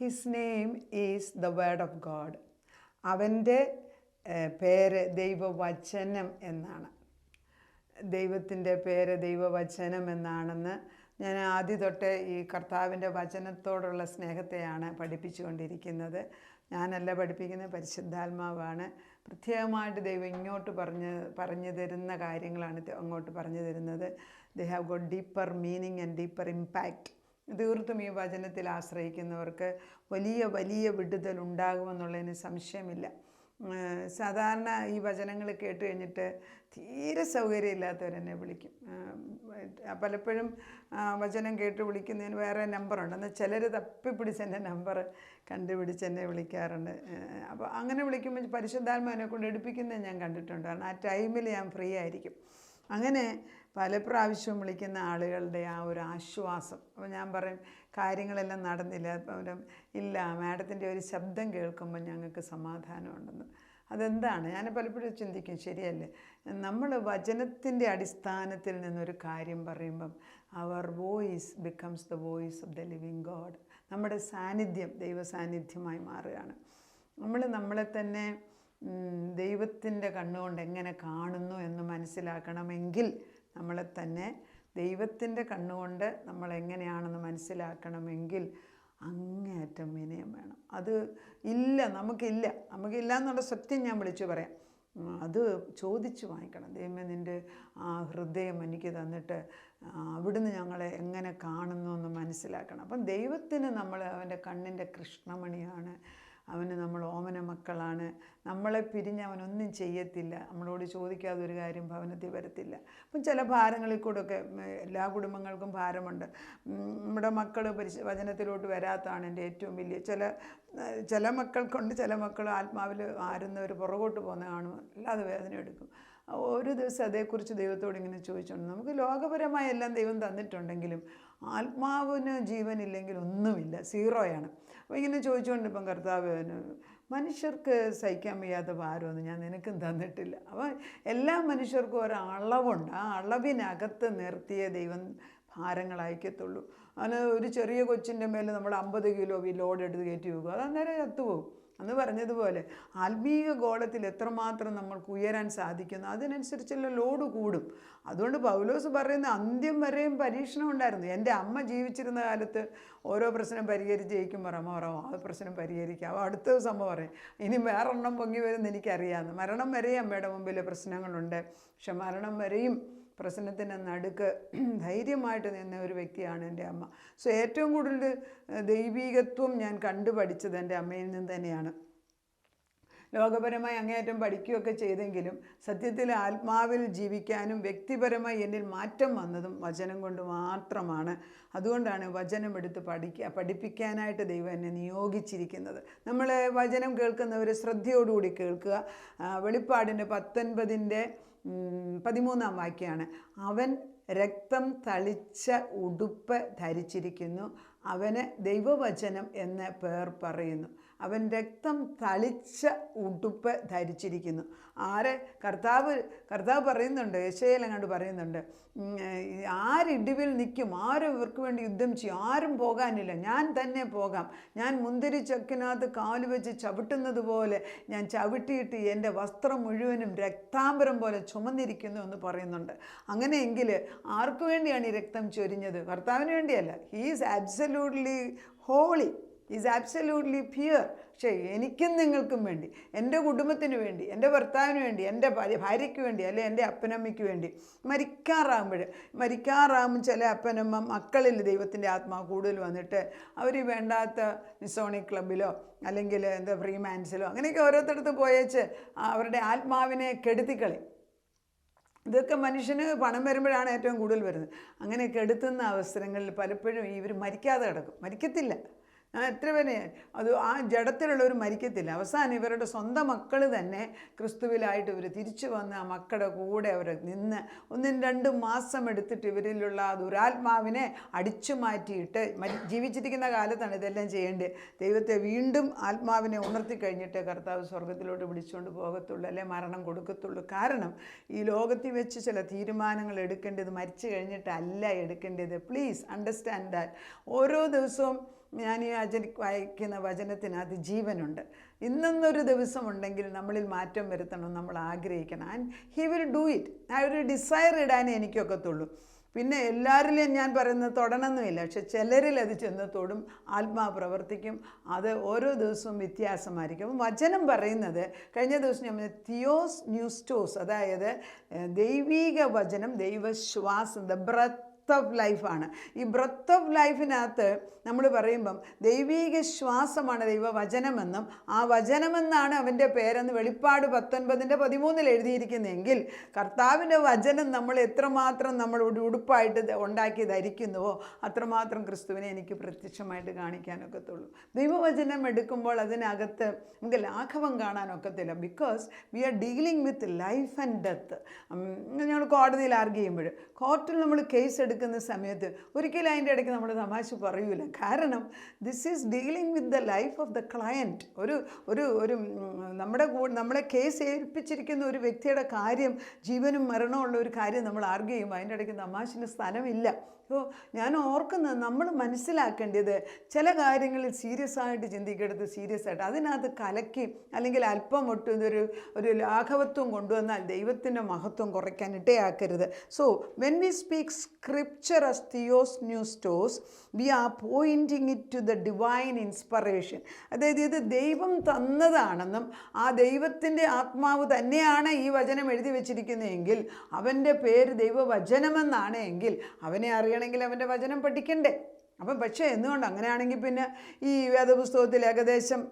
His name is the word of God. അവൻ്റെ പേര് ദൈവവചനം എന്നാണ്. ദൈവത്തിൻ്റെ പേര് ദൈവവചനം എന്നാണെന്ന് ഞാൻ ആദ്യം തൊട്ട് ഈ കർത്താവിൻ്റെ വചനത്തോടുള്ള സ്നേഹത്തെയാണ് പഠിപ്പിച്ചുകൊണ്ടിരിക്കുന്നത്. ഞാനല്ല പഠിപ്പിക്കുന്നത്, പരിശുദ്ധാത്മാവാണ്. പ്രത്യേകമായിട്ട് ദൈവം ഇങ്ങോട്ട് പറഞ്ഞു തരുന്ന കാര്യങ്ങളാണ് അങ്ങോട്ട് പറഞ്ഞു തരുന്നത്. They have got deeper meaning and deeper impact. തീർത്തും ഈ വചനത്തിൽ ആശ്രയിക്കുന്നവർക്ക് വലിയ വലിയ വിടുതൽ ഉണ്ടാകുമെന്നുള്ളതിന് സംശയമില്ല. സാധാരണ ഈ വചനങ്ങൾ കേട്ട് കഴിഞ്ഞിട്ട് തീരെ സൗകര്യമില്ലാത്തവരെന്നെ വിളിക്കും. പലപ്പോഴും വചനം കേട്ട് വിളിക്കുന്നതിന് വേറെ നമ്പറുണ്ട്. എന്നാൽ ചിലർ തപ്പിപ്പിടിച്ച് എൻ്റെ നമ്പർ കണ്ടുപിടിച്ച് എന്നെ വിളിക്കാറുണ്ട്. അപ്പോൾ അങ്ങനെ വിളിക്കുമ്പോൾ പരിശുദ്ധാത്മാവിനെ കൊണ്ട് എടുപ്പിക്കുന്നത് ഞാൻ കണ്ടിട്ടുണ്ട്. കാരണം ആ ടൈമിൽ ഞാൻ ഫ്രീ ആയിരിക്കും. അങ്ങനെ പല പ്രാവശ്യവും വിളിക്കുന്ന ആളുകളുടെ ആ ഒരു ആശ്വാസം. അപ്പോൾ ഞാൻ പറയും, കാര്യങ്ങളെല്ലാം നടന്നില്ല, അപ്പം ഇല്ല, മാഡത്തിൻ്റെ ഒരു ശബ്ദം കേൾക്കുമ്പോൾ ഞങ്ങൾക്ക് സമാധാനമുണ്ടെന്ന്. അതെന്താണ്? ഞാൻ പലപ്പോഴും ചിന്തിക്കും, ശരിയല്ലേ? നമ്മൾ വചനത്തിൻ്റെ അടിസ്ഥാനത്തിൽ നിന്നൊരു കാര്യം പറയുമ്പം അവർ voice becomes the voice of the living God. നമ്മുടെ സാന്നിധ്യം ദൈവ സാന്നിധ്യമായി മാറുകയാണ്. നമ്മളെ തന്നെ ദൈവത്തിൻ്റെ കണ്ണുകൊണ്ട് എങ്ങനെ കാണുന്നു എന്ന് മനസ്സിലാക്കണമെങ്കിൽ നമ്മളെ തന്നെ ദൈവത്തിൻ്റെ കണ്ണുകൊണ്ട് നമ്മളെങ്ങനെയാണെന്ന് മനസ്സിലാക്കണമെങ്കിൽ അങ്ങേയറ്റം വിനയം വേണം. അത് ഇല്ല, നമുക്കില്ല എന്നുള്ള സത്യം ഞാൻ വിളിച്ചു പറയാം. അത് ചോദിച്ചു വാങ്ങിക്കണം. ദൈവമേ, നിൻ്റെ ആ ഹൃദയം എനിക്ക് തന്നിട്ട് അവിടുന്ന് ഞങ്ങളെ എങ്ങനെ കാണുന്നു എന്ന് മനസ്സിലാക്കണം. അപ്പം ദൈവത്തിന് നമ്മൾ അവൻ്റെ കണ്ണിൻ്റെ കൃഷ്ണമണിയാണ്. അവന് നമ്മൾ ഓമന മക്കളാണ്. നമ്മളെ പിരിഞ്ഞ് അവനൊന്നും ചെയ്യത്തില്ല. നമ്മളോട് ചോദിക്കാതെ ഒരു കാര്യം ഭവനത്തിൽ വരത്തില്ല. അപ്പം ചില ഭാരങ്ങളിൽ കൂടെയൊക്കെ എല്ലാ കുടുംബങ്ങൾക്കും ഭാരമുണ്ട്. നമ്മുടെ മക്കൾ വചനത്തിലോട്ട് വരാത്തതാണ് എൻ്റെ ഏറ്റവും വലിയ. ചില മക്കൾക്കുണ്ട്, ചില മക്കൾ ആത്മാവിൽ ആരുന്നവർ പുറകോട്ട് പോകുന്ന കാണുമ്പോൾ അല്ലാതെ വേദന എടുക്കും. ഒരു ദിവസം അതേക്കുറിച്ച് ദൈവത്തോട് ഇങ്ങനെ ചോദിച്ചോണ്ട്, നമുക്ക് ലോകപരമായ എല്ലാം ദൈവം തന്നിട്ടുണ്ടെങ്കിലും ആത്മാവിന് ജീവനില്ലെങ്കിൽ ഒന്നുമില്ല, സീറോയാണ്. അപ്പോൾ ഇങ്ങനെ ചോദിച്ചുകൊണ്ട് ഇപ്പം കർത്താവ്, മനുഷ്യർക്ക് സഹിക്കാൻ വയ്യാത്ത ഭാരമൊന്നും ഞാൻ നിനക്കും തന്നിട്ടില്ല. അപ്പോൾ എല്ലാ മനുഷ്യർക്കും ഒരളവുണ്ട്. ആ അളവിനകത്ത് നിർത്തിയ ദൈവം ഭാരങ്ങൾ അയക്കത്തുള്ളൂ. അതിന് ഒരു ചെറിയ കൊച്ചിൻ്റെ മേലെ നമ്മൾ 50 കിലോ ലോഡ് എടുത്ത് കയറ്റി വെക്കുക, അത് അന്നേരം ചത്തുപോകും. അന്ന് പറഞ്ഞതുപോലെ ആത്മീയ ഗോളത്തിൽ എത്രമാത്രം നമ്മൾക്ക് ഉയരാൻ സാധിക്കുന്നു അതിനനുസരിച്ചുള്ള ലോഡ് കൂടും. അതുകൊണ്ട് പൗലോസ് പറയുന്ന അന്ത്യം വരെയും പരീക്ഷണം ഉണ്ടായിരുന്നു. എൻ്റെ അമ്മ ജീവിച്ചിരുന്ന കാലത്ത് ഓരോ പ്രശ്നം പരിഹരിച്ച് ജയിക്കുമ്പോൾ അമ്മ പറയും, ആ പ്രശ്നം പരിഹരിക്കാം. അപ്പോൾ അടുത്ത ദിവസം അമ്മ പറയും, ഇനി വേറെണ്ണം പൊങ്ങി വരുമെന്ന് എനിക്കറിയാമെന്ന്. മരണം വരെയും അമ്മയുടെ മുമ്പിൽ പ്രശ്നങ്ങളുണ്ട്. പക്ഷെ മരണം വരെയും പ്രശ്നത്തിൻ്റെ നടുക്ക് ധൈര്യമായിട്ട് നിന്ന ഒരു വ്യക്തിയാണ് എൻ്റെ അമ്മ. സോ ഏറ്റവും കൂടുതൽ ദൈവീകത്വം ഞാൻ കണ്ടുപഠിച്ചത് എൻ്റെ അമ്മയിൽ നിന്ന് തന്നെയാണ്. ലോകപരമായി അങ്ങേയറ്റം പഠിക്കുകയൊക്കെ ചെയ്തെങ്കിലും സത്യത്തിൽ ആത്മാവിൽ ജീവിക്കാനും വ്യക്തിപരമായി എന്നിൽ മാറ്റം വന്നതും വചനം കൊണ്ട് മാത്രമാണ്. അതുകൊണ്ടാണ് വചനം എടുത്ത് പഠിപ്പിക്കാനായിട്ട് ദൈവം എന്നെ നിയോഗിച്ചിരിക്കുന്നത്. നമ്മൾ വചനം കേൾക്കുന്നവർ ശ്രദ്ധയോടുകൂടി കേൾക്കുക. വെളിപ്പാടിൻ്റെ 19:13 വാക്യമാണ്, അവൻ രക്തം തളിച്ച ഉടുപ്പ് ധരിച്ചിരിക്കുന്നു, അവന് ദൈവവചനം എന്ന് പേർ പറയുന്നു. അവൻ രക്തം തളിച്ച ഉടുപ്പ് ധരിച്ചിരിക്കുന്നു. കർത്താവ് പറയുന്നുണ്ട്, യെശയ്യായിലെങ്ങാണ്ട് പറയുന്നുണ്ട്, ആരിടിവിൽ നിൽക്കും, ആരും ഇവർക്ക് വേണ്ടി യുദ്ധം ചെയ്യും, ആരും പോകാനില്ല, ഞാൻ തന്നെ പോകാം, ഞാൻ മുന്തിരി ചക്കിനകത്ത് കാല് വെച്ച് ചവിട്ടുന്നത് പോലെ ഞാൻ ചവിട്ടിയിട്ട് എൻ്റെ വസ്ത്രം മുഴുവനും രക്താംബരം പോലെ ചുമന്നിരിക്കുന്നു എന്ന് പറയുന്നുണ്ട്. അങ്ങനെയെങ്കിൽ ആർക്കു വേണ്ടിയാണ് ഈ രക്തം ചൊരിഞ്ഞത്? കർത്താവിന് വേണ്ടിയല്ല. He is absolutely holy, is absolutely pure. പക്ഷേ എനിക്കും നിങ്ങൾക്കും വേണ്ടി, എൻ്റെ കുടുംബത്തിന് വേണ്ടി, എൻ്റെ ഭർത്താവിന് വേണ്ടി, എൻ്റെ ഭാര്യയ്ക്ക് വേണ്ടി, അല്ലെ എൻ്റെ അപ്പനമ്മയ്ക്ക് വേണ്ടി മരിക്കാറാകുമ്പോൾ ചില അപ്പനമ്മ മക്കളിൽ ദൈവത്തിൻ്റെ ആത്മാവ് കൂടുതൽ വന്നിട്ട് അവർ വേണ്ടാത്ത മിസോണിക് ക്ലബിലോ അല്ലെങ്കിൽ ഫ്രീമാൻസിലോ അങ്ങനെയൊക്കെ ഓരോരുത്തരത്ത് പോയേച്ച് അവരുടെ ആത്മാവിനെ കെടുത്തിക്കളി. ഇതൊക്കെ മനുഷ്യന് പണം വരുമ്പോഴാണ് ഏറ്റവും കൂടുതൽ വരുന്നത്. അങ്ങനെ കെടുത്തുന്ന അവസരങ്ങളിൽ പലപ്പോഴും ഇവർ മരിക്കാതെ കിടക്കും, മരിക്കത്തില്ല. എത്ര പേരെ അത് ആ ജഡത്തിലുള്ളവർ മരിക്കത്തില്ല. അവസാനം ഇവരുടെ സ്വന്തം മക്കൾ തന്നെ ക്രിസ്തുവിലായിട്ട് ഇവർ തിരിച്ചു വന്ന് ആ മക്കളുടെ കൂടെ അവർ നിന്ന് 1-2 മാസം എടുത്തിട്ട് ഇവരിലുള്ള ആ ദുരാത്മാവിനെ അടിച്ചു മാറ്റിയിട്ട് ജീവിച്ചിരിക്കുന്ന കാലത്താണ് ഇതെല്ലാം ചെയ്യേണ്ടത്. ദൈവത്തെ വീണ്ടും ആത്മാവിനെ ഉണർത്തി കഴിഞ്ഞിട്ട് കർത്താവ് സ്വർഗത്തിലോട്ട് വിളിച്ചുകൊണ്ട് പോകത്തുള്ളൂ, അല്ലെ മരണം കൊടുക്കത്തുള്ളൂ. കാരണം ഈ ലോകത്തിൽ വെച്ച് ചില തീരുമാനങ്ങൾ എടുക്കേണ്ടത് മരിച്ചു കഴിഞ്ഞിട്ടല്ല എടുക്കേണ്ടത്. Please understand that. ഓരോ ദിവസവും ഞാൻ ഈ വായിക്കുന്ന വചനത്തിനകത്ത് ജീവനുണ്ട്. ഇന്നൊരു ദിവസമുണ്ടെങ്കിൽ നമ്മളിൽ മാറ്റം വരുത്തണം നമ്മൾ ആഗ്രഹിക്കണം. And he will do it. ആ ഒരു ഡിസയർ ഇടാനേ എനിക്കൊക്കത്തുള്ളൂ. പിന്നെ എല്ലാവരിലും ഞാൻ പറയുന്നത് തൊടണമെന്നുമില്ല, പക്ഷെ ചിലരിൽ അത് ചെന്ന് തൊടും, ആത്മാവ് പ്രവർത്തിക്കും. അത് ഓരോ ദിവസവും വ്യത്യാസമായിരിക്കും. അപ്പം വചനം പറയുന്നത്, കഴിഞ്ഞ ദിവസം ഞാൻ തിയോസ് ന്യൂസ്റ്റോസ്, അതായത് ദൈവീക വചനം, ദൈവശ്വാസം, ദ ബ്രത്ത് ഓഫ് ലൈഫാണ്. ഈ ബ്രത്ത് ഓഫ് ലൈഫിനകത്ത് നമ്മൾ പറയുമ്പം ദൈവീക ശ്വാസമാണ് ദൈവവചനമെന്നും ആ വചനമെന്നാണ് അവൻ്റെ പേരെന്ന് വെളിപ്പാട് 19:13 എഴുതിയിരിക്കുന്നതെങ്കിൽ കർത്താവിൻ്റെ വചനം നമ്മൾ എത്രമാത്രം നമ്മൾ ഉടുപ്പായിട്ട് ഉണ്ടാക്കി ധരിക്കുന്നുവോ അത്രമാത്രം ക്രിസ്തുവിനെ എനിക്ക് പ്രത്യക്ഷമായിട്ട് കാണിക്കാനൊക്കത്തുള്ളൂ. ദൈവവചനം എടുക്കുമ്പോൾ അതിനകത്ത് നമുക്ക് ലാഘവം കാണാനൊക്കത്തില്ല. Because we are dealing with life and death. ഞങ്ങൾ കോടതിയിൽ ആർഗ്യ ചെയ്യുമ്പോൾ, കോർട്ടിൽ നമ്മൾ കേസ് എടുക്കുന്ന സമയത്ത് ഒരിക്കലും അതിൻ്റെ ഇടയ്ക്ക് നമ്മൾ തമാശ പറയൂല. കാരണം this is dealing with the life of the client. ഒരു നമ്മളെ കേസ് ഏൽപ്പിച്ചിരിക്കുന്ന ഒരു വ്യക്തിയുടെ കാര്യം, ജീവനും മരണമുള്ള ഒരു കാര്യം നമ്മൾ ആർഗ്യ ചെയ്യുമ്പോൾ അതിൻ്റെ ഇടയ്ക്ക് തമാശന് സ്ഥലമില്ല. അപ്പോൾ ഞാൻ ഓർക്കുന്നത്, നമ്മൾ മനസ്സിലാക്കേണ്ടത് ചില കാര്യങ്ങളിൽ സീരിയസ് ആയിട്ട് ചിന്തിക്കെടുത്ത് സീരിയസ് ആയിട്ട് അതിനകത്ത് കലക്കി അല്ലെങ്കിൽ അല്പം ഒട്ടും ഒരു ലാഘവത്വം കൊണ്ടുവന്നാൽ ദൈവത്തിൻ്റെ മഹത്വം കുറയ്ക്കാൻ ഇടയാക്കരുത്. So when we speak scripture as Theos Neustos, we are pointing it to the divine inspiration. അതായത് ഇത് ദൈവം തന്നതാണെന്നും ആ ദൈവത്തിൻ്റെ ആത്മാവ് തന്നെയാണ് ഈ വചനം എഴുതി വെച്ചിരിക്കുന്നതെങ്കിൽ അവൻ്റെ പേര് ദൈവവചനമെന്നാണ് എങ്കിൽ അവനെ അറിയണമെങ്കിൽ അവൻ്റെ വചനം പഠിക്കണ്ടേ. അപ്പം പക്ഷേ എന്തുകൊണ്ട് അങ്ങനെയാണെങ്കിൽ പിന്നെ ഈ വേദപുസ്തകത്തിൽ ഏകദേശം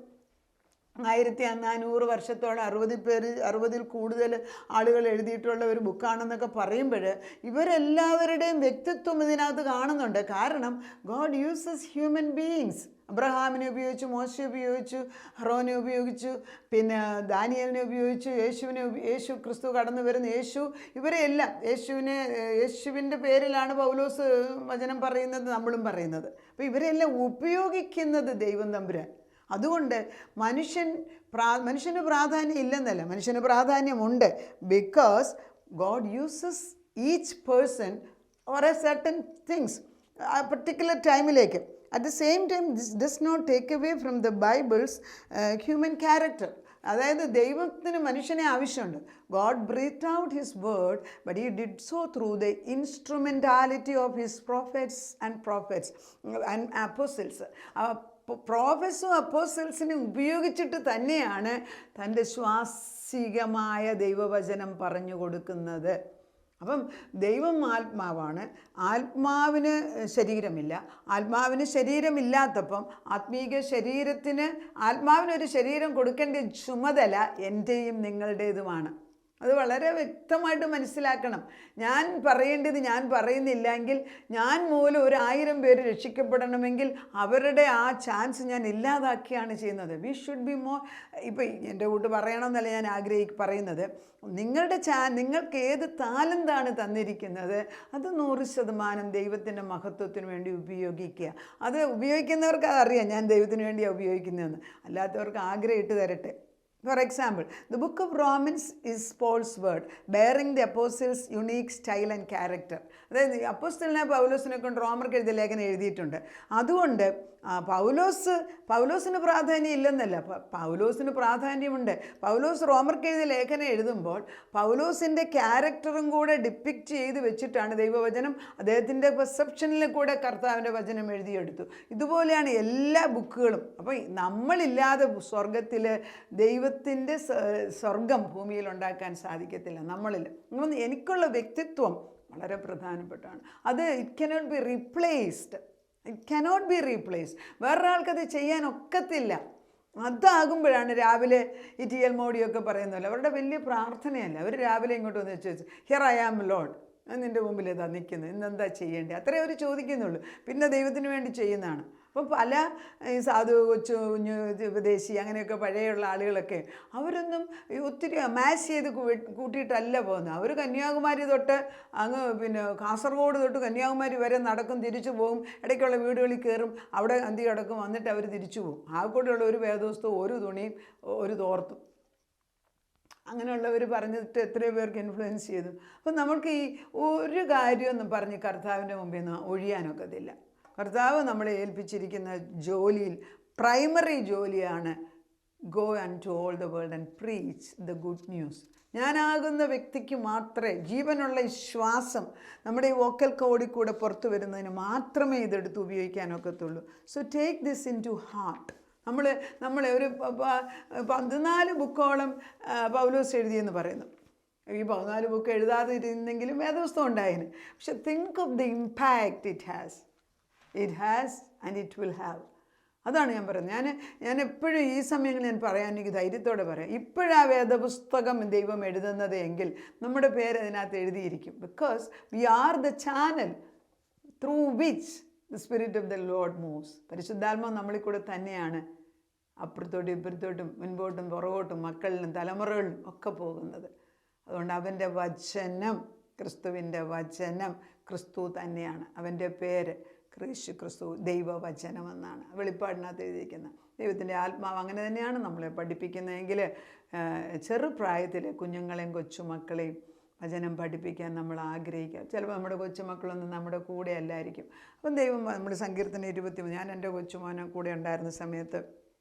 1400 വർഷത്തോളം 60 കൂടുതൽ ആളുകൾ എഴുതിയിട്ടുള്ള ഒരു ബുക്കാണെന്നൊക്കെ പറയുമ്പോൾ ഇവരെല്ലാവരുടെയും വ്യക്തിത്വം ഇതിനകത്ത് കാണുന്നുണ്ട്. കാരണം ഗോഡ് യൂസസ് ഹ്യൂമൻ ബീയിങ്സ്. അബ്രഹാമിനെ ഉപയോഗിച്ചു, മോശെ ഉപയോഗിച്ചു, ഹറോനെ ഉപയോഗിച്ചു, പിന്നെ ദാനിയേലിനെ ഉപയോഗിച്ചു, യേശു ക്രിസ്തു കടന്നു വരുന്ന യേശു, ഇവരെയെല്ലാം യേശുവിൻ്റെ പേരിലാണ് പൗലോസ് വചനം പറയുന്നത്, നമ്മളും പറയുന്നത്. അപ്പോൾ ഇവരെല്ലാം ഉപയോഗിക്കുന്നത് ദൈവം തമ്പുരാൻ. അതുകൊണ്ട് മനുഷ്യന് പ്രാധാന്യം ഇല്ലെന്നല്ല, മനുഷ്യന് പ്രാധാന്യമുണ്ട്. Because God uses each person or a certain things ആ പർട്ടിക്കുലർ ടൈമിലേക്ക്. At the same time this does not take away from the Bible's human character. അതായത് ദൈവത്തിന് മനുഷ്യനെ ആവശ്യമുണ്ട്. God breathe out his word, but he did so through the instrumentality of his prophets and apostles. പ്രോഫറ്റ്സും അപ്പോസിൽസിനെ ഉപയോഗിച്ചിട്ട് തന്നെയാണ് തൻ്റെ ശ്വാസികമായ ദൈവവചനം പറഞ്ഞു കൊടുക്കുന്നത്. അപ്പം ദൈവം ആത്മാവാണ്. ആത്മാവിന് ശരീരമില്ല. ആത്മാവിന് ശരീരമില്ലാത്തപ്പം ആത്മീക ശരീരത്തിന് ആത്മാവിനൊരു ശരീരം കൊടുക്കേണ്ട ചുമതല എൻ്റെയും നിങ്ങളുടേതുമാണ്. അത് വളരെ വ്യക്തമായിട്ട് മനസ്സിലാക്കണം. ഞാൻ പറയേണ്ടത് ഞാൻ പറയുന്നില്ലെങ്കിൽ, ഞാൻ മൂലം 1000 പേര് രക്ഷിക്കപ്പെടണമെങ്കിൽ അവരുടെ ആ ചാൻസ് ഞാൻ ഇല്ലാതാക്കിയാണ് ചെയ്യുന്നത്. We should be more. ഇപ്പം എൻ്റെ കൂട്ട് പറയണമെന്നല്ല ഞാൻ പറയുന്നത്, നിങ്ങൾക്ക് ഏത് താലന്താണ് തന്നിരിക്കുന്നത് അത് 100% ദൈവത്തിൻ്റെ മഹത്വത്തിന് വേണ്ടി ഉപയോഗിക്കുക. അത് ഉപയോഗിക്കുന്നവർക്ക് അതറിയാം ഞാൻ ദൈവത്തിന് വേണ്ടിയാണ് ഉപയോഗിക്കുന്നതെന്ന്. അല്ലാത്തവർക്ക് ആഗ്രഹം ഇട്ട് തരട്ടെ. For example, the book of Romans is Paul's word, bearing the apostles' unique style and character. അതായത് അപ്പോസ്തലനായ പൗലോസിനെ കൊണ്ട് റോമർക്ക് എഴുതിയ ലേഖനം എഴുതിയിട്ടുണ്ട്. അതുകൊണ്ട് പൗലോസിന് പ്രാധാന്യം ഇല്ലെന്നല്ല, പൗലോസിന് പ്രാധാന്യമുണ്ട്. പൗലോസ് റോമർക്ക് എഴുതിയ ലേഖനം എഴുതുമ്പോൾ പൗലോസിൻ്റെ ക്യാരക്ടറും കൂടെ ഡിപ്പിക്റ്റ് ചെയ്ത് വെച്ചിട്ടാണ് ദൈവവചനം അദ്ദേഹത്തിൻ്റെ പെർസെപ്ഷനിൽ കൂടെ കർത്താവിൻ്റെ വചനം എഴുതിയെടുത്തു. ഇതുപോലെയാണ് എല്ലാ ബുക്കുകളും. അപ്പോൾ നമ്മളില്ലാതെ സ്വർഗത്തിൽ ദൈവത്തിൻ്റെ സ്വർഗം ഭൂമിയിൽ ഉണ്ടാക്കാൻ സാധിക്കത്തില്ല നമ്മളിൽ. എനിക്കുള്ള വ്യക്തിത്വം വളരെ പ്രധാനപ്പെട്ടാണ്. അത് ഇറ്റ് കനോട്ട് ബി റീപ്ലേസ്ഡ്. വേറൊരാൾക്കത് ചെയ്യാൻ ഒക്കത്തില്ല. അതാകുമ്പോഴാണ് രാവിലെ ഈ ടി എൽ മോഡിയൊക്കെ പറയുന്നല്ലോ, അവരുടെ വലിയ പ്രാർത്ഥനയല്ല. അവർ രാവിലെ ഇങ്ങോട്ട് വന്ന് വെച്ച് ഹിയർ ഐ ആം ലോഡ്, നിൻ്റെ മുമ്പിൽ ഇതാ നിൽക്കുന്നത്, ഇന്നെന്താ ചെയ്യേണ്ടത്, അത്രേ അവർ ചോദിക്കുന്നുള്ളൂ. പിന്നെ ദൈവത്തിന് വേണ്ടി ചെയ്യുന്നതാണ്. അപ്പം പല സാധു കുഞ്ഞു ഉപദേശി അങ്ങനെയൊക്കെ പഴയുള്ള ആളുകളൊക്കെ അവരൊന്നും ഒത്തിരി മാച്ച് ചെയ്ത് കൂട്ടിയിട്ടല്ല പോകുന്നത്. അവർ കന്യാകുമാരി തൊട്ട് അങ്ങ് പിന്നെ കാസർഗോഡ് തൊട്ട് കന്യാകുമാരി വരെ നടക്കും, തിരിച്ചു പോകും, ഇടയ്ക്കുള്ള വീടുകളിൽ കയറും, അവിടെ അന്തി കിടക്കും, വന്നിട്ട് അവർ തിരിച്ചു പോകും. ആകെക്കൂടെയുള്ള ഒരു വേദോസ്തവും ഒരു തുണിയും ഒരു തോർത്തും. അങ്ങനെയുള്ളവർ പറഞ്ഞിട്ട് എത്രയോ പേർക്ക് ഇൻഫ്ലുവൻസ് ചെയ്തു. അപ്പം നമുക്ക് ഈ ഒരു കാര്യമൊന്നും പറഞ്ഞ് കർത്താവിൻ്റെ മുമ്പിൽ നിന്ന് ഒഴിയാനൊക്കത്തില്ല. കർത്താവ് നമ്മളെ ഏൽപ്പിച്ചിരിക്കുന്ന ജോലിയിൽ പ്രൈമറി ജോലിയാണ് go and to all the world and preach the good news. ഞാനാകുന്ന വ്യക്തിക്ക് മാത്രമേ ജീവനുള്ള ഈ ശ്വാസം നമ്മുടെ ഈ വോക്കൽ കോഡിൽ കൂടെ പുറത്തു വരുന്നതിന് മാത്രമേ ഇതെടുത്ത് ഉപയോഗിക്കാനൊക്കത്തുള്ളൂ. So take this into heart. നമ്മളെ ഒരു 14 ബുക്കോളം പൗലോസ് എഴുതിയെന്ന് പറയുന്നു. ഈ 14 ബുക്ക് എഴുതാതെ ഇരുന്നെങ്കിലും വേദപുസ്തകം ഉണ്ടായേനെ. പക്ഷെ think of the impact it has and it will have. അതാണ് ഞാൻ പറയുന്നത്. ഞാൻ എപ്പോഴും ഈ സമയങ്ങളിൽ ഞാൻ പറയാൻ എനിക്ക് ധൈര്യത്തോടെ പറയാം, ഇപ്പോഴാ വേദപുസ്തകം ദൈവം എഴുതുന്നത് എങ്കിൽ നമ്മുടെ പേര് അതിനകത്ത് എഴുതിയിരിക്കും. Because we are the channel through which the Spirit of the Lord moves. പരിശുദ്ധാത്മാവ് നമ്മളിൽ കൂടെ തന്നെയാണ് അപ്പുറത്തോട്ടും ഇപ്പുറത്തോട്ടും മുൻപോട്ടും പുറകോട്ടും മക്കളിലും തലമുറകളിലും ഒക്കെ പോകുന്നത്. അതുകൊണ്ട് അവൻ്റെ വചനം, ക്രിസ്തുവിൻ്റെ വചനം ക്രിസ്തു തന്നെയാണ്. അവൻ്റെ പേര് ക്രിസ്തു ദൈവവചനമെന്നാണ് വെളിപ്പാടിനകത്ത് എഴുതിയിരിക്കുന്നത്. ദൈവത്തിൻ്റെ ആത്മാവ് അങ്ങനെ തന്നെയാണ് നമ്മളെ പഠിപ്പിക്കുന്നതെങ്കിൽ ചെറുപ്രായത്തിൽ കുഞ്ഞുങ്ങളെയും കൊച്ചുമക്കളെയും വചനം പഠിപ്പിക്കാൻ നമ്മൾ ആഗ്രഹിക്കുക. ചിലപ്പോൾ നമ്മുടെ കൊച്ചുമക്കളൊന്നും നമ്മുടെ കൂടെ അല്ലായിരിക്കും. അപ്പം ദൈവം നമ്മൾ സങ്കീർത്തനം 23, ഞാൻ എൻ്റെ കൊച്ചുമോനെ കൂടെ ഉണ്ടായിരുന്ന സമയത്ത്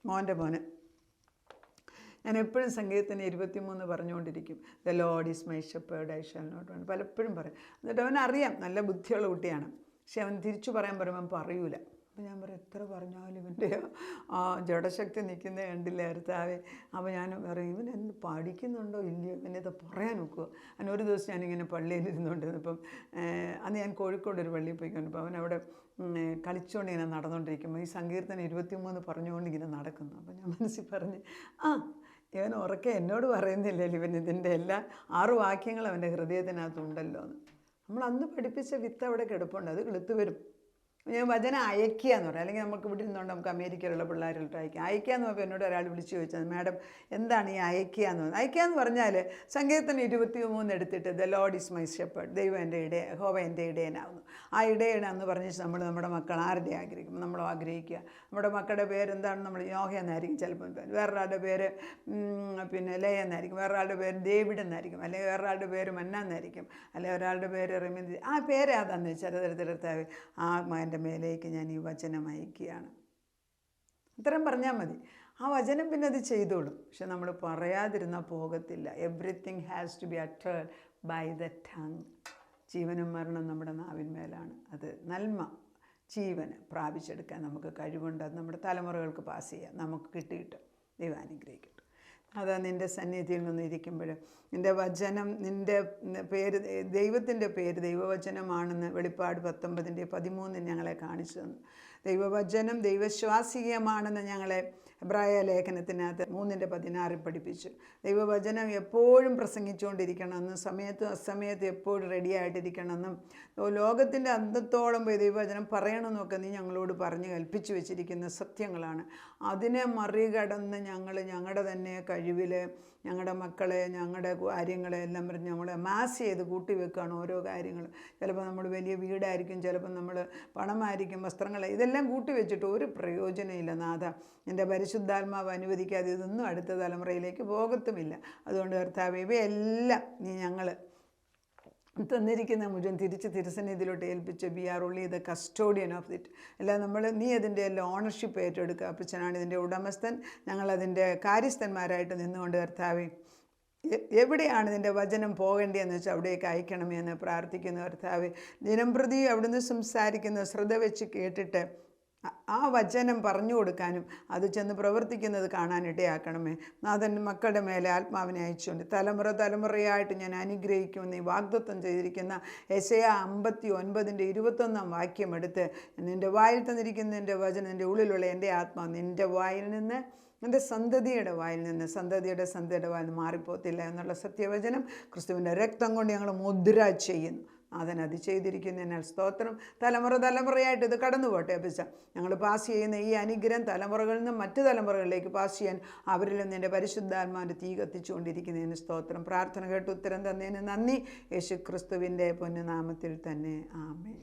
മോൻ്റെ ഞാൻ എപ്പോഴും സങ്കീർത്തനം 23 പറഞ്ഞുകൊണ്ടിരിക്കും. The Lord is my shepherd I shall not want. പലപ്പോഴും പറയും. എന്നിട്ട് അവനറിയാം നല്ല ബുദ്ധിയുള്ള കുട്ടിയാണ്. പക്ഷെ അവൻ തിരിച്ചു പറയാൻ പറയുമ്പോൾ പറയൂല. അപ്പോൾ ഞാൻ പറയും എത്ര പറഞ്ഞാലും ഇവൻ്റെ ജഡശക്തി നിൽക്കുന്നത് കണ്ടില്ല കർത്താവേ. അപ്പോൾ ഞാൻ പറയും ഇവൻ എന്ത് പഠിക്കുന്നുണ്ടോ ഇല്ലയോ, ഇവനെത് പറയാൻ നോക്കുക. അങ്ങനെ ഒരു ദിവസം ഞാനിങ്ങനെ പള്ളിയിൽ ഇരുന്നുകൊണ്ടിരുന്നപ്പം അന്ന് ഞാൻ കോഴിക്കോട് ഒരു പള്ളിയിൽ പോയിക്കൊണ്ടിപ്പോൾ അവനവിടെ കളിച്ചുകൊണ്ട് ഇങ്ങനെ നടന്നുകൊണ്ടിരിക്കുമ്പോൾ ഈ സങ്കീർത്തനം 23 പറഞ്ഞുകൊണ്ട് ഇങ്ങനെ നടക്കുന്നു. അപ്പോൾ ഞാൻ മനസ്സിൽ പറഞ്ഞ് ഇവൻ ഉറക്കെ എന്നോട് പറയുന്നില്ലല്ലോ, ഇവൻ ഇതിൻ്റെ എല്ലാ 6 വാക്യങ്ങൾ അവൻ്റെ ഹൃദയത്തിനകത്തുണ്ടല്ലോ എന്ന്. നമ്മൾ അന്ന് പഠിപ്പിച്ച വിത്ത് അവിടെ കിടപ്പുണ്ട്, അത് കിളുത്ത് വരും. ഞാൻ വചനം അയക്കുക എന്ന് പറയാം. അല്ലെങ്കിൽ നമുക്ക് ഇവിടെ ഇരുന്നുകൊണ്ട് നമുക്ക് അമേരിക്കയിലുള്ള പിള്ളേരിട്ട് അയക്കുക എന്ന് പറയുമ്പോൾ എന്നോട് ഒരാൾ വിളിച്ച് ചോദിച്ചത്, മാഡം എന്താണ് ഈ അയക്കുക എന്ന് പറഞ്ഞത്? അയക്കുക എന്ന് പറഞ്ഞാൽ സങ്കീർത്തനം 23 എടുത്തിട്ട് the Lord is my shepherd, ദൈവം എൻ്റെ യഹോവ എൻ്റെ ഇടയനാവുന്നു. ആ ഇടയനാന്ന് പറഞ്ഞ് നമ്മൾ നമ്മുടെ മക്കൾ ആരുടെ ആഗ്രഹിക്കും? നമ്മൾ ആഗ്രഹിക്കുക നമ്മുടെ മക്കളുടെ പേരെന്താണെന്ന് നമ്മൾ യോഹ എന്നായിരിക്കും ചിലപ്പോൾ, വേറൊരാളുടെ പേര് ലയ എന്നായിരിക്കും, വേറൊരാളുടെ പേര് ഡേവിഡ് എന്നായിരിക്കും, അല്ലെങ്കിൽ വേറൊരാളുടെ പേര് മന്ന എന്നായിരിക്കും, അല്ലെങ്കിൽ ഒരാളുടെ പേര് റമീന്ദ്. ആ പേര് അതാന്ന് വെച്ചാൽ തരത്തിലെടുത്താൽ ആ മേലേക്ക് ഞാൻ ഈ വചനം അയക്കുകയാണ്. ഇത്രയും പറഞ്ഞാൽ മതി. ആ വചനം പിന്നെ അത് ചെയ്തോളും. പക്ഷെ നമ്മൾ പറയാതിരുന്നാൽ പോകത്തില്ല. Everything has to be uttered by the tongue. ജീവനും മരണം നമ്മുടെ നാവിന്മേലാണ്. അത് നന്മ ജീവന് പ്രാപിച്ചെടുക്കാൻ നമുക്ക് കഴിവുണ്ട്. അത് നമ്മുടെ തലമുറകൾക്ക് പാസ് ചെയ്യാം. നമുക്ക് കിട്ടിയിട്ട് ദൈവം അനുഗ്രഹിക്കട്ടെ. അതാ നിൻ്റെ സന്നിധിയിൽ നിന്നിരിക്കുമ്പോൾ നിൻ്റെ വചനം, നിൻ്റെ പേര്, ദൈവത്തിൻ്റെ പേര് ദൈവവചനമാണെന്ന് വെളിപ്പാട് 19:13 ഞങ്ങളെ കാണിച്ചു തന്നു. ദൈവവചനം ദൈവശ്വാസീയമാണെന്ന് ഞങ്ങളെ എബ്രായ ലേഖനത്തിനകത്ത് 3:16 പഠിപ്പിച്ചു. ദൈവവചനം എപ്പോഴും പ്രസംഗിച്ചുകൊണ്ടിരിക്കണമെന്നും സമയത്തും അസമയത്തും എപ്പോഴും റെഡി ആയിട്ടിരിക്കണമെന്നും ലോകത്തിൻ്റെ അന്തത്തോളം പോയി ദൈവവചനം പറയണമെന്നൊക്കെ നീ ഞങ്ങളോട് പറഞ്ഞ് കൽപ്പിച്ചു വെച്ചിരിക്കുന്ന സത്യങ്ങളാണ്. അതിനെ മറികടന്ന് ഞങ്ങൾ ഞങ്ങളുടെ തന്നെ കഴിവിൽ ഞങ്ങളുടെ മക്കളെ, ഞങ്ങളുടെ കാര്യങ്ങളെ എല്ലാം പറഞ്ഞ് നമ്മൾ മാസ് ചെയ്ത് കൂട്ടി വെക്കുകയാണ് ഓരോ കാര്യങ്ങൾ. ചിലപ്പോൾ നമ്മൾ വലിയ വീടായിരിക്കും, ചിലപ്പോൾ നമ്മൾ പണമായിരിക്കും, വസ്ത്രങ്ങൾ, ഇതെല്ലാം കൂട്ടി വെച്ചിട്ട് ഒരു പ്രയോജനമില്ല നാഥ. എൻ്റെ പരിശുദ്ധാത്മാവ് അനുവദിക്കാതെ ഇതൊന്നും അടുത്ത തലമുറയിലേക്ക് പോകത്തുമില്ല. അതുകൊണ്ട് കർത്താവേ, ഇവയെല്ലാം നീ ഞങ്ങൾ തന്നിരിക്കുന്ന മുഴുവൻ തിരിച്ച് തിരുസന്നിധിയിലോട്ട് ഏൽപ്പിച്ച് B are only the custodian of it. അല്ല നീ അതിൻ്റെ എല്ലാം ഓണർഷിപ്പ് ഏറ്റെടുക്കുക. അപ്പച്ചനാണ് ഇതിൻ്റെ ഉടമസ്ഥൻ. ഞങ്ങളതിൻ്റെ കാര്യസ്ഥന്മാരായിട്ട് നിന്നുകൊണ്ട് കർത്താവേ, എവിടെയാണ് നിൻ്റെ വചനം പോകേണ്ടതെന്ന് വെച്ചാൽ അവിടേക്ക് അയക്കണമേ എന്ന് പ്രാർത്ഥിക്കുന്നു കർത്താവേ. ദിനംപ്രതി അവിടുന്ന് സംസാരിക്കുന്ന ശ്രദ്ധ വെച്ച് കേട്ടിട്ട് ആ വചനം പറഞ്ഞു കൊടുക്കാനും അത് ചെന്ന് പ്രവർത്തിക്കുന്നത് കാണാനിടയാക്കണമേ. നാഥൻ മക്കളുടെ മേലെ ആത്മാവിനെ അയച്ചുകൊണ്ട് തലമുറയായിട്ട് ഞാൻ അനുഗ്രഹിക്കുമെന്ന് ഈ വാഗ്ദത്തം ചെയ്തിരിക്കുന്ന യെശയ്യാ 59:21 വാക്യം എടുത്ത് നിൻ്റെ വായിൽ തന്നിരിക്കുന്ന എൻ്റെ വചനം, എൻ്റെ ഉള്ളിലുള്ള എൻ്റെ ആത്മാവ് നിൻ്റെ വായിൽ നിന്ന്, എൻ്റെ സന്തതിയുടെ വായിൽ നിന്ന്, സന്തതിയുടെ വായിൽ നിന്ന് മാറിപ്പോത്തില്ല എന്നുള്ള സത്യവചനം ക്രിസ്തുവിൻ്റെ രക്തം കൊണ്ട് ഞങ്ങൾ മുദ്ര ചെയ്യുന്നു. അതിനത് ചെയ്തിരിക്കുന്നതിനാൽ സ്തോത്രം. തലമുറയായിട്ട് ഇത് കടന്നു പോട്ടെ അപ്പച്ച. ഞങ്ങൾ പാസ് ചെയ്യുന്ന ഈ അനുഗ്രഹം തലമുറകളിൽ നിന്നും മറ്റു തലമുറകളിലേക്ക് പാസ് ചെയ്യാൻ അവരിൽ നിന്ന് എൻ്റെ പരിശുദ്ധാത്മാവിൻ്റെ തീ കത്തിച്ചുകൊണ്ടിരിക്കുന്നതിന് സ്തോത്രം. പ്രാർത്ഥന കേട്ട് ഉത്തരം തന്നതിന് നന്ദി. യേശു ക്രിസ്തുവിൻ്റെ പൊന്നുനാമത്തിൽ തന്നെ ആമേൻ.